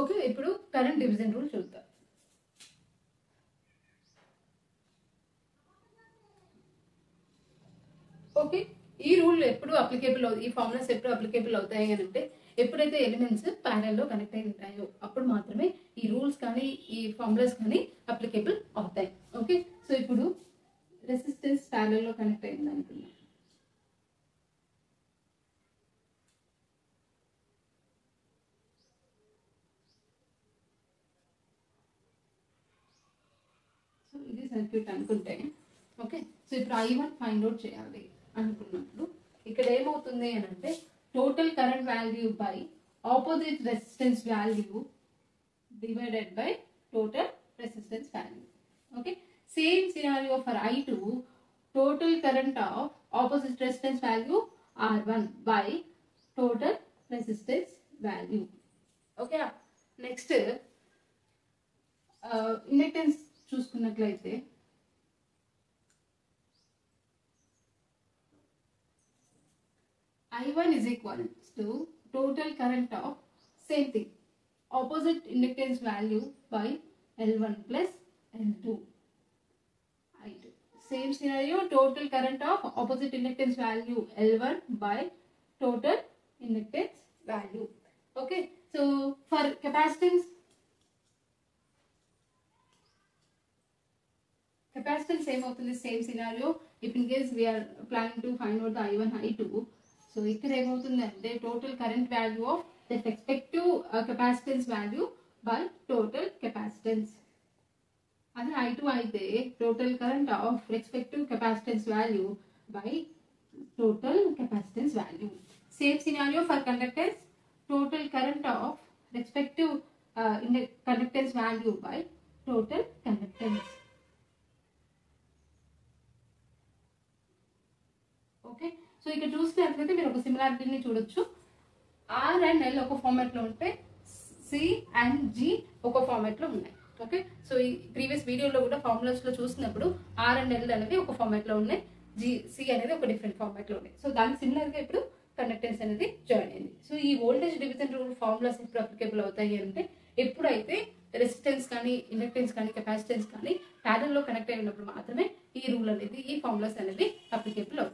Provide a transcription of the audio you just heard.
Okay, ఇప్పుడు current division rule చూద్దాం. Okay, ఈ రూల్ ఎప్పుడు అప్లికేబుల్ ఈ ఫార్ములాస్ ఎప్పుడు అప్లికేబుల్ అవుతాయి అని అంటే ఎప్పుడైతే ఎలిమెంట్స్ ప్యారల్ లో కనెక్ట్ అయి ఉంటాయో అప్పుడు మాత్రమే ఈ రూల్స్ కానీ ఈ ఫార్ములాస్ కానీ అప్లికేబుల్ అవుతాయి. ఓకే, సో ఇప్పుడు రెసిస్టెన్స్ ప్యారల్ లో కనెక్ట్ అయింది అనుకున్నాం. సో ఇది సర్క్యూట్ అనుకుంటే ఓకే, సో ఇప్పుడు I1 ఫైండ్ అవుట్ చేయాలి అనుకున్నప్పుడు ఇక్కడ ఏమవుతుంది అని అంటే total current value by opposite resistance value divided by total resistance value. Okay, same scenario for I2, total current of opposite resistance value R1 by total resistance value. Okay, next inductance చూసుకున్నట్లయితే I1 is equal to total current of same thing opposite inductance value by L1 plus L2. I2 same scenario, total current of opposite inductance value L1 by total inductance value. Okay, so for capacitance same అవుతుంది, same scenario. If in case we are planning to find out the I1 I2, so ఇక్కడ ఏమవుతుందంటే total current value of that respective capacitance value by total capacitance. అదే I2 అయితే total current of respective capacitance value by total capacitance value. Same scenario for conductance, total current of respective conductance value by total conductance. Okay, so ఇక్కడ చూసినట్లయితే మీరు ఒక సిమిలారిటీని చూడొచ్చు. R and L ఒక format లో ఉంటే C అండ్ G ఒక format లో ఉన్నాయి. ఓకే, సో ఈ ప్రీవియస్ వీడియోలో కూడా ఫార్ములాస్ లో చూసినప్పుడు R అండ్ L అనేవి ఒక ఫార్మాట్ లో ఉన్నాయి, C అనేది ఒక డిఫరెంట్ ఫార్మాట్ లో ఉన్నాయి. సో దానికి సిమిలర్ గా ఇప్పుడు కండక్టెన్స్ అనేది జాయిన్ అయింది. సో ఈ వోల్టేజ్ డివిజన్ రూల్ ఫార్ములాస్ ఎప్పుడు అప్లికేబుల్ అవుతాయి అంటే ఎప్పుడైతే రెసిస్టెన్స్ కానీ ఇండక్టెన్స్ కానీ కెపాసిటెన్స్ కానీ ప్యారల్ లో కనెక్ట్ అయినప్పుడు మాత్రమే ఈ రూల్ అనేది ఈ ఫార్ములాస్ అనేది అప్లికేబుల్ అవుతాయి.